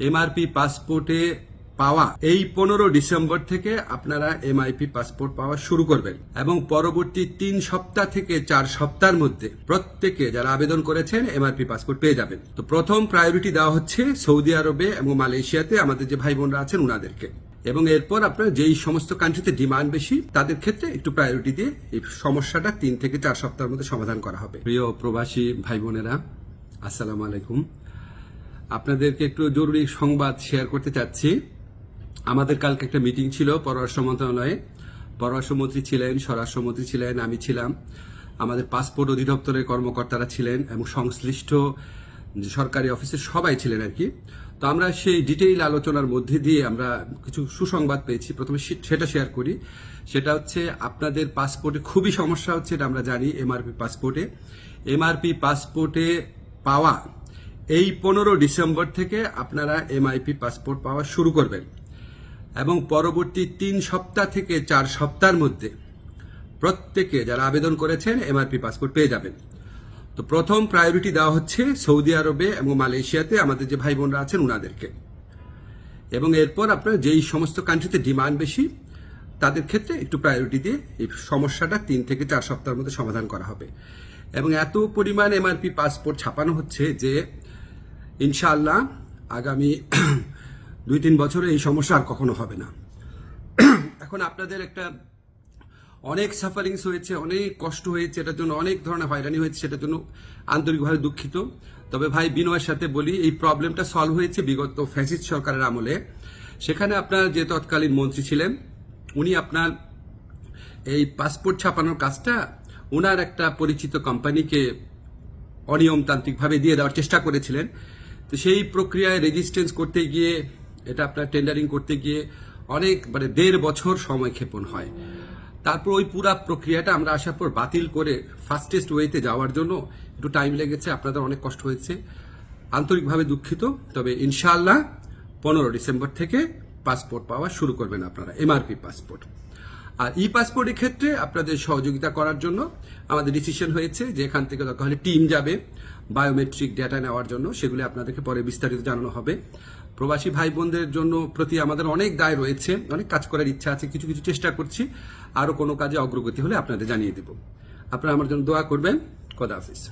MRP পাসপোর্টে পাওয়া এই 15 ডিসেম্বর থেকে আপনারা এমআইপি পাসপোর্ট পাওয়া শুরু করবেন এবং পরবর্তী 3 সপ্তাহ থেকে 4 সপ্তাহের মধ্যে প্রত্যেকে যারা আবেদন করেছেন এমআরপি পাসপোর্ট পেয়ে যাবেন। তো প্রথম প্রায়োরিটি দেওয়া হচ্ছে সৌদি আরবে এবং মালয়েশিয়াতে আমাদের যে ভাই বোনরা আছেন উনাদেরকে, এবং এরপর আপনারা যেই সমস্ত কান্ট্রিতে ডিমান্ড বেশি তাদের ক্ষেত্রে একটু প্রায়োরিটি দিয়ে এই সমস্যাটা 3 থেকে 4 সপ্তাহের মধ্যে সমাধান করা হবে। প্রিয় প্রবাসী ভাই বোনেরা, আসসালামু আলাইকুম। আপনাদেরকে একটু জরুরি সংবাদ শেয়ার করতে চাচ্ছি। আমাদের কালকে একটা মিটিং ছিল পররাষ্ট্র মন্ত্রণালয়ে। পররাষ্ট্রমন্ত্রী ছিলেন, স্বরাষ্ট্রমন্ত্রী ছিলেন, আমি ছিলাম, আমাদের পাসপোর্ট অধিদপ্তরের কর্মকর্তারা ছিলেন এবং সংশ্লিষ্ট সরকারি অফিসের সবাই ছিলেন আর কি। তো আমরা সেই ডিটেইল আলোচনার মধ্যে দিয়ে আমরা কিছু সুসংবাদ পেয়েছি। প্রথমে সেটা শেয়ার করি। সেটা হচ্ছে আপনাদের পাসপোর্টে খুবই সমস্যা হচ্ছে, এটা আমরা জানি। এমআরপি পাসপোর্টে পাওয়া এই 15 ডিসেম্বর থেকে আপনারা এমআইপি পাসপোর্ট পাওয়া শুরু করবেন এবং পরবর্তী 3 সপ্তাহ থেকে 4 সপ্তাহের মধ্যে প্রত্যেকে যারা আবেদন করেছেন এমআরপি পাসপোর্ট পেয়ে যাবেন। তো প্রথম প্রায়োরিটি দেওয়া হচ্ছে সৌদি আরবে এবং মালয়েশিয়াতে আমাদের যে ভাই বোনরা আছেন উনাদেরকে, এবং এরপর আপনারা যেই সমস্ত কান্ট্রিতে ডিমান্ড বেশি তাদের ক্ষেত্রে একটু প্রায়োরিটি দিয়ে এই সমস্যাটা 3 থেকে 4 সপ্তাহের মধ্যে সমাধান করা হবে। এবং এত পরিমাণ এমআরপি পাসপোর্ট ছাপানো হচ্ছে যে ইনশাআল্লাহ আগামী 2-3 বছরে এই সমস্যা আর কখনো হবে না। এখন আপনাদের একটা অনেক সাফারিংস হয়েছে, অনেক কষ্ট হয়েছে, এটার জন্য অনেক ধরনের হয়রানি হয়েছে, সেটার জন্য আন্তরিকভাবে দুঃখিত। তবে ভাই বিনয়ের সাথে বলি, এই প্রবলেমটা সলভ হয়েছে বিগত ফ্যাসিস্ট সরকারের আমলে। সেখানে আপনার যে তৎকালীন মন্ত্রী ছিলেন উনি আপনার এই পাসপোর্ট ছাপানোর কাজটা ওনার একটা পরিচিত কোম্পানিকে অনিয়মতান্ত্রিকভাবে দিয়ে দেওয়ার চেষ্টা করেছিলেন। তো সেই প্রক্রিয়ায় রেজিস্ট্রেন্স করতে গিয়ে, এটা আপনার টেন্ডারিং করতে গিয়ে অনেক 1.5 বছর সময় ক্ষেপণ হয়। তারপর ওই পুরা প্রক্রিয়াটা আমরা আসার পর বাতিল করে ফাস্টেস্ট ওয়েতে যাওয়ার জন্য একটু টাইম লেগেছে, আপনাদের অনেক কষ্ট হয়েছে, আন্তরিকভাবে দুঃখিত। তবে ইনশাআল্লাহ 15 ডিসেম্বর থেকে পাসপোর্ট পাওয়া শুরু করবেন আপনারা, এমআরপি পাসপোর্ট। আর ই পাসপোর্টের ক্ষেত্রে আপনাদের সহযোগিতা করার জন্য আমাদের ডিসিশন হয়েছে যে এখান থেকে দরকার হলে টিম যাবে বায়োমেট্রিক ডেটা নেওয়ার জন্য, সেগুলি আপনাদেরকে পরে বিস্তারিত জানানো হবে। প্রবাসী ভাই বোনদের জন্য প্রতি আমাদের অনেক দায় রয়েছে, অনেক কাজ করার ইচ্ছা আছে, কিছু কিছু চেষ্টা করছি। আরো কোনো কাজে অগ্রগতি হলে আপনাদের জানিয়ে দেব। আপনারা আমার জন্য দোয়া করবেন। খোদা হাফেজ।